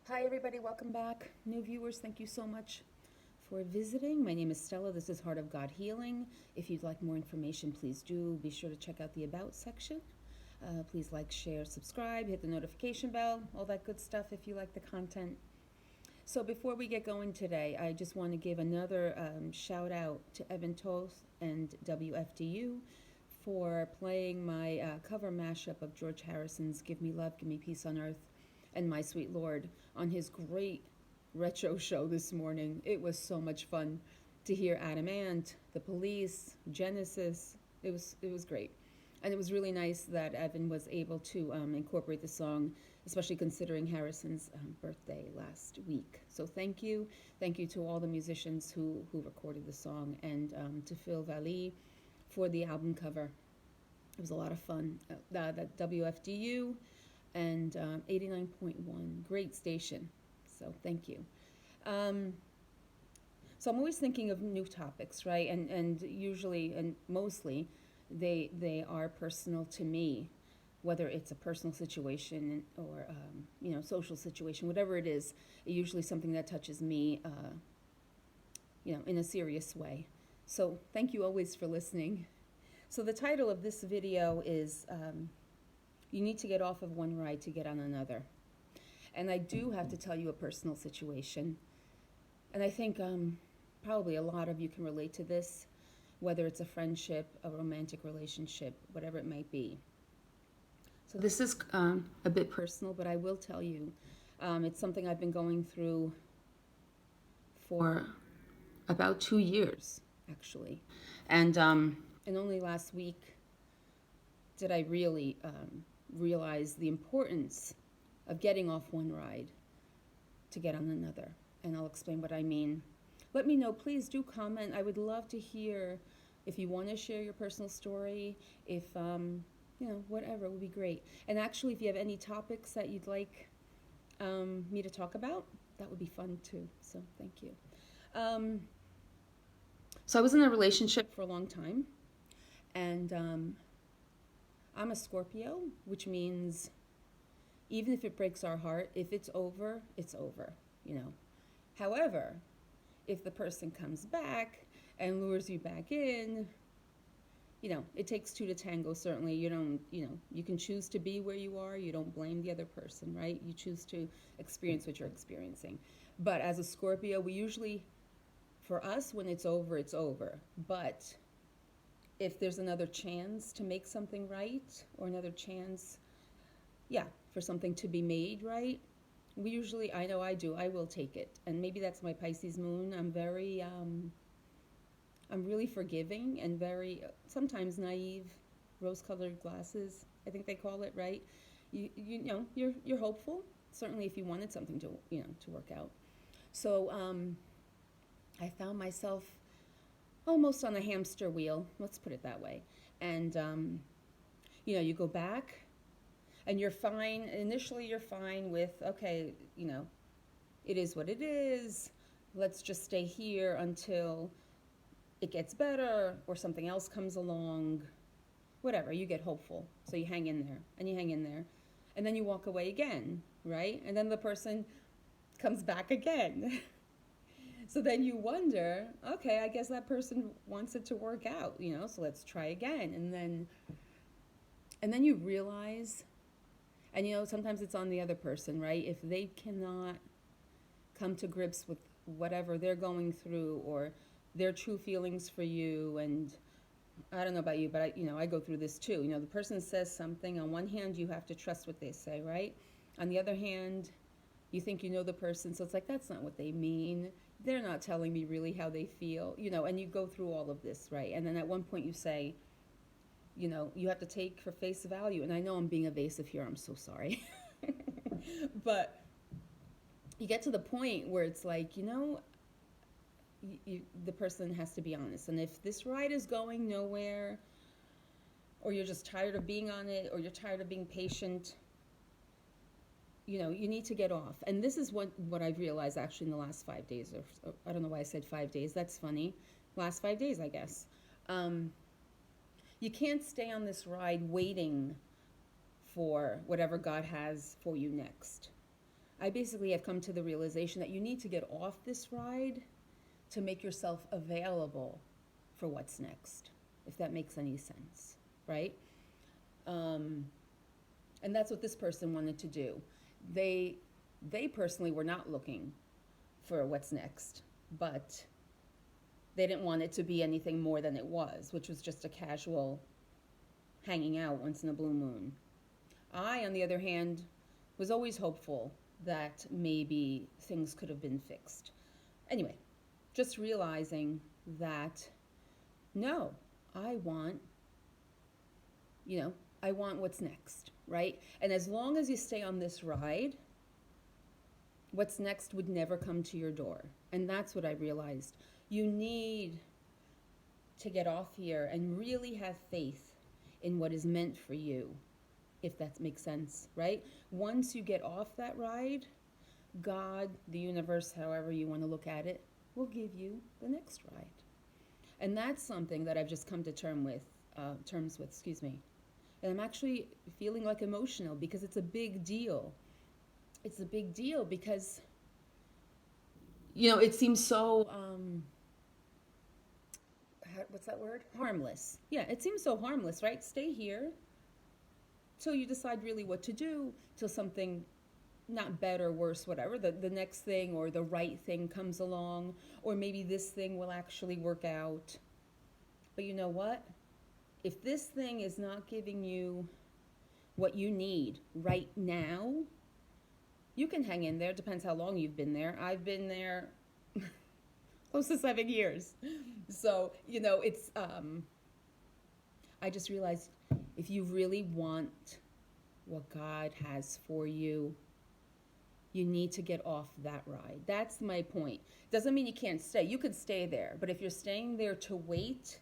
Hi, everybody. Welcome back. New viewers, thank you so much for visiting. My name is Stella. This is Heart of God Healing. If you'd like more information, please do be sure to check out the About section. Please like, share, subscribe, hit the notification bell, all that good stuff if you like the content. So before we get going today, I just want to give another shout out to Evan Toth and WFDU for playing my cover mashup of George Harrison's Give Me Love, Give Me Peace on Earth and My Sweet Lord on his great retro show this morning. It was so much fun to hear Adam Ant, The Police, Genesis. It was great. And it was really nice that Evan was able to incorporate the song, especially considering Harrison's birthday last week. So thank you. Thank you to all the musicians who recorded the song, and to Phil Vallee for the album cover. It was a lot of fun. That WFDU and 89.1, great station. So thank you. So I'm always thinking of new topics, right? And usually and mostly they are personal to me, whether it's a personal situation or social situation, whatever it is. Usually something that touches me, in a serious way. So thank you always for listening. So the title of this video is You Need to Get Off of One Ride to Get on Another. And I do have to tell you a personal situation. And I think probably a lot of you can relate to this, whether it's a friendship, a romantic relationship, whatever it might be. So this is a bit personal, but I will tell you, it's something I've been going through for about 2 years, actually. And only last week did I really realize the importance of getting off one ride to get on another. And I'll explain what I mean. Let me know, please do comment. I would love to hear if you want to share your personal story, if, whatever would be great. And actually, if you have any topics that you'd like me to talk about, that would be fun too. So thank you. So I was in a relationship for a long time, and I'm a Scorpio, which means even if it breaks our heart, if it's over, it's over, However, if the person comes back and lures you back in, it takes two to tango, certainly. You can choose to be where you are. You don't blame the other person, right? You choose to experience what you're experiencing. But as a Scorpio, we usually, for us, when it's over, it's over. But if there's another chance to make something right, or another chance, for something to be made right, we usually, I know I do, I will take it. And maybe that's my Pisces moon. I'm really forgiving and very, sometimes naive, rose-colored glasses, I think they call it, right? You're hopeful, certainly if you wanted something to work out. So I found myself almost on a hamster wheel, let's put it that way. And, you go back and you're fine. Initially, you're fine with, okay, it is what it is. Let's just stay here until it gets better or something else comes along. Whatever, you get hopeful. So you hang in there and you hang in there. And then you walk away again, right? And then the person comes back again. So then you wonder, okay, I guess that person wants it to work out, so let's try again. And then you realize, and sometimes it's on the other person, right? If they cannot come to grips with whatever they're going through or their true feelings for you, and I don't know about you, but I go through this too. The person says something. On one hand, you have to trust what they say, right? On the other hand, you think you know the person, so it's like, that's not what they mean. They're not telling me really how they feel, and you go through all of this, right? And then at one point you say, you have to take for face value. And I know I'm being evasive here. I'm so sorry. But you get to the point where it's like, the person has to be honest. And if this ride is going nowhere, or you're just tired of being on it, or you're tired of being patient, you need to get off. And this is what I've realized actually in the last 5 days. Or I don't know why I said 5 days. That's funny. Last 5 days, I guess. You can't stay on this ride waiting for whatever God has for you next. I basically have come to the realization that you need to get off this ride to make yourself available for what's next, if that makes any sense, right? Um, and that's what this person wanted to do. They they personally were not looking for what's next, but they didn't want it to be anything more than it was, which was just a casual hanging out once in a blue moon. I, on the other hand, was always hopeful that maybe things could have been fixed. Anyway, just realizing that no, I want, you know, I want what's next, right? And as long as you stay on this ride, what's next would never come to your door. And that's what I realized. You need to get off here and really have faith in what is meant for you, if that makes sense, right? Once you get off that ride, God, the universe, however you want to look at it, will give you the next ride. And that's something that I've just come to terms with, excuse me. And I'm actually feeling like emotional because it's a big deal. It's a big deal because, it seems so, what's that word? Harmless. Yeah, it seems so harmless, right? Stay here till you decide really what to do, till something not better, worse, whatever, the next thing or the right thing comes along, or maybe this thing will actually work out. But you know what? If this thing is not giving you what you need right now, you can hang in there. Depends how long you've been there. I've been there close to 7 years. So, it's, I just realized if you really want what God has for you, you need to get off that ride. That's my point. Doesn't mean you can't stay. You could stay there. But if you're staying there to wait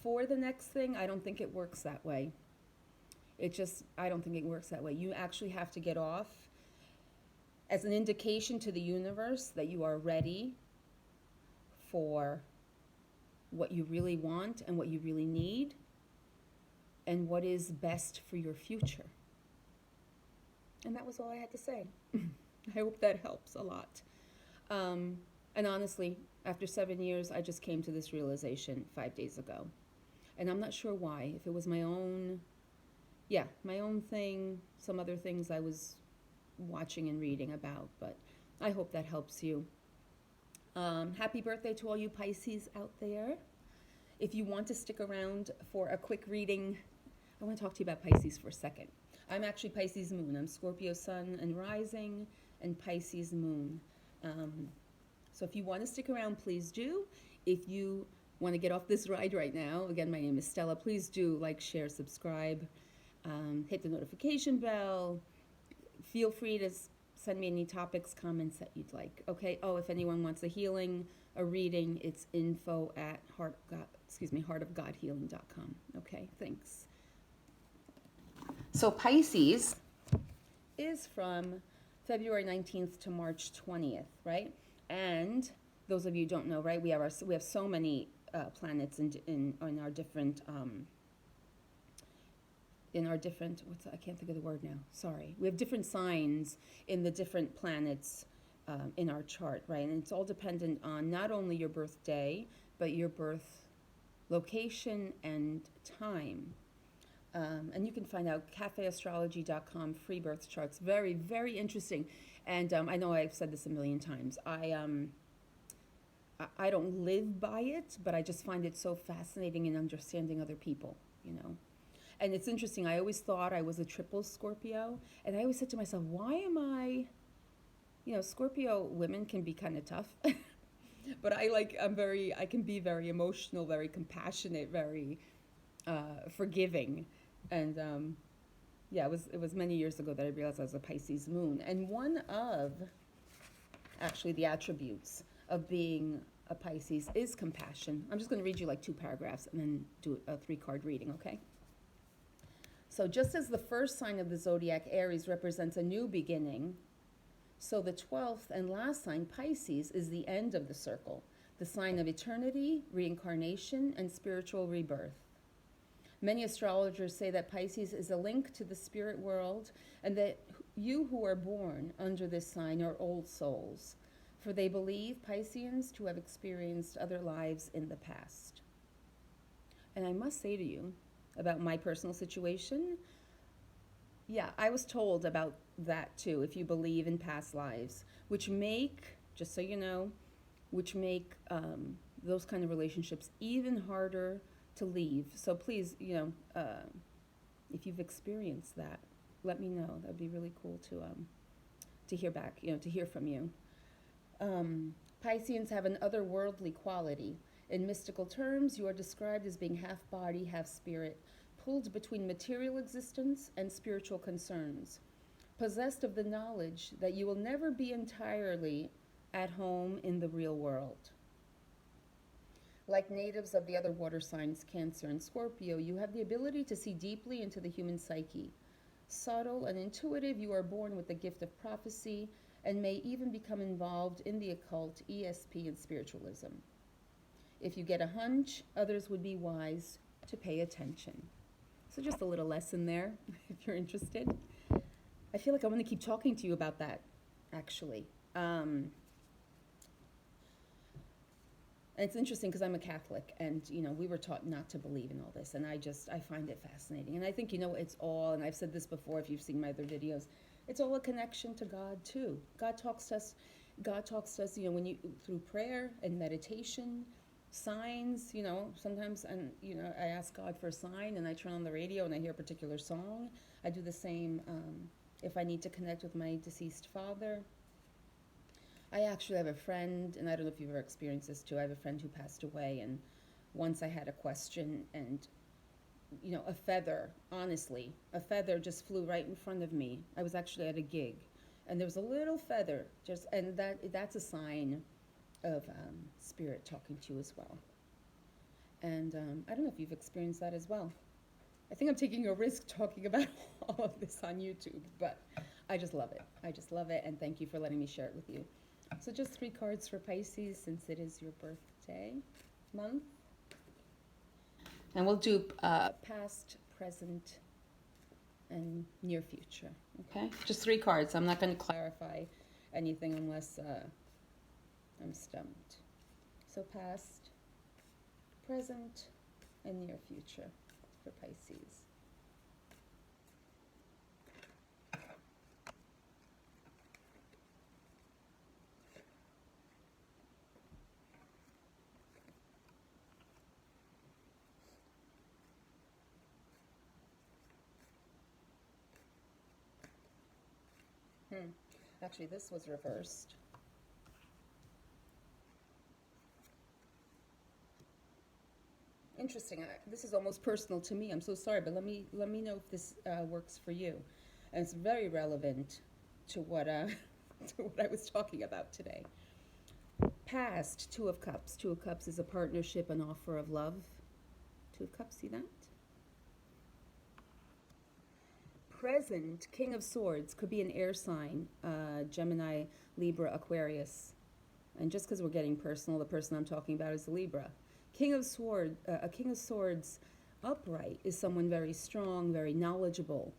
for the next thing, I don't think it works that way. I don't think it works that way. You actually have to get off as an indication to the universe that you are ready for what you really want and what you really need and what is best for your future. And that was all I had to say. I hope that helps a lot. And honestly, after 7 years, I just came to this realization 5 days ago. And I'm not sure why. If it was my own thing, some other things I was watching and reading about, but I hope that helps you. Happy birthday to all you Pisces out there. If you want to stick around for a quick reading, I want to talk to you about Pisces for a second. I'm actually Pisces moon. I'm Scorpio sun and rising and Pisces moon. So if you want to stick around, please do. If you want to get off this ride right now, again, my name is Stella. Please do like, share, subscribe, hit the notification bell. Feel free to send me any topics, comments that you'd like. Okay. Oh, if anyone wants a healing, a reading, it's info@heartofgodhealing.com. Okay. Thanks. So Pisces is from February 19th to March 20th, right? And those of you who don't know, right? We have so many planets in our different I can't think of the word now. Sorry. We have different signs in the different planets in our chart, right? And it's all dependent on not only your birthday, but your birth location and time. And you can find out cafeastrology.com, free birth charts. Very, very interesting. And I know I've said this a million times. I don't live by it, but I just find it so fascinating in understanding other people, And it's interesting. I always thought I was a triple Scorpio. And I always said to myself, why am I, Scorpio women can be kind of tough. But I can be very emotional, very compassionate, very forgiving. And it was many years ago that I realized I was a Pisces moon. And one of, actually, the attributes of being a Pisces is compassion. I'm just going to read you like 2 paragraphs and then do a 3-card reading, okay? So just as the first sign of the zodiac, Aries, represents a new beginning, so the 12th and last sign, Pisces, is the end of the circle, the sign of eternity, reincarnation, and spiritual rebirth. Many astrologers say that Pisces is a link to the spirit world and that You who are born under this sign are old souls, for they believe, Pisceans, to have experienced other lives in the past. And I must say to you about my personal situation, yeah, I was told about that too, if you believe in past lives, which make, just so you know, which make those kind of relationships even harder to leave. So please, if you've experienced that, let me know. That'd be really cool to hear back, to hear from you. Pisceans have an otherworldly quality. In mystical terms, you are described as being half body, half spirit, pulled between material existence and spiritual concerns, possessed of the knowledge that you will never be entirely at home in the real world. Like natives of the other water signs, Cancer and Scorpio, you have the ability to see deeply into the human psyche. Subtle and intuitive, you are born with the gift of prophecy and may even become involved in the occult, ESP, and spiritualism. If you get a hunch, others would be wise to pay attention. So just a little lesson there, if you're interested. I feel like I want to keep talking to you about that, actually. And it's interesting because I'm a Catholic, and we were taught not to believe in all this, and I find it fascinating. And I think it's all, and I've said this before if you've seen my other videos, it's all a connection to God too. God talks to us, when you through prayer and meditation, signs, sometimes, and I ask God for a sign, and I turn on the radio and I hear a particular song. I do the same if I need to connect with my deceased father. I actually have a friend, and I don't know if you've ever experienced this too. I have a friend who passed away, and once I had a question, and a feather, honestly, a feather just flew right in front of me. I was actually at a gig, and there was a little feather, and that's a sign of spirit talking to you as well. And I don't know if you've experienced that as well. I think I'm taking a risk talking about all of this on YouTube, but I just love it. I just love it, and thank you for letting me share it with you. So just 3 cards for Pisces, since it is your birthday month. And we'll do past, present, and near future, okay? Just 3 cards. I'm not going to clarify anything unless I'm stumped. So past, present, and near future for Pisces. Actually, this was reversed. Interesting. This is almost personal to me. I'm so sorry, but let me know if this works for you. And it's very relevant to what to what I was talking about today. Past, 2 of Cups. 2 of Cups is a partnership, an offer of love. 2 of Cups, see that? Present, King of Swords, could be an air sign, Gemini, Libra, Aquarius. And just because we're getting personal, the person I'm talking about is Libra. A King of Swords upright is someone very strong, very knowledgeable.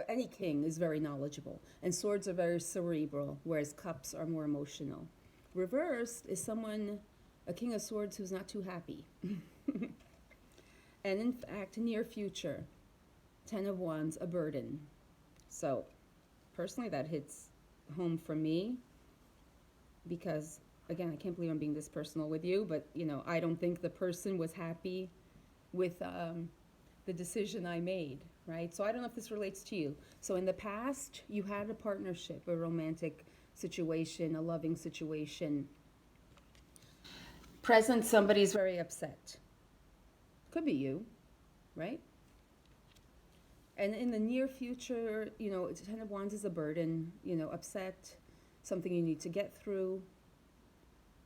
Any king is very knowledgeable. And swords are very cerebral, whereas cups are more emotional. Reversed is a King of Swords who's not too happy. And in fact, near future, 10 of Wands, a burden. So personally, that hits home for me because, again, I can't believe I'm being this personal with you, but, I don't think the person was happy with the decision I made, right? So I don't know if this relates to you. So in the past, you had a partnership, a romantic situation, a loving situation. Present, somebody's very upset. Could be you, right? And in the near future, 10 of Wands is a burden, upset, something you need to get through.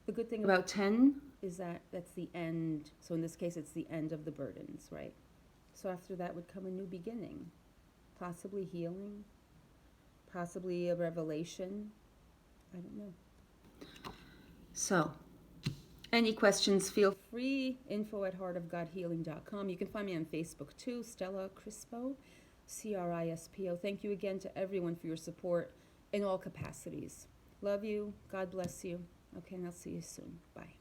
The good thing about 10 is that that's the end. So in this case, it's the end of the burdens, right? So after that would come a new beginning, possibly healing, possibly a revelation. I don't know. So Any questions, feel free. info@heartofgodhealing.com. You can find me on Facebook too, Stella Crispo, Crispo. Thank you again to everyone for your support in all capacities. Love you. God bless you. Okay, and I'll see you soon. Bye.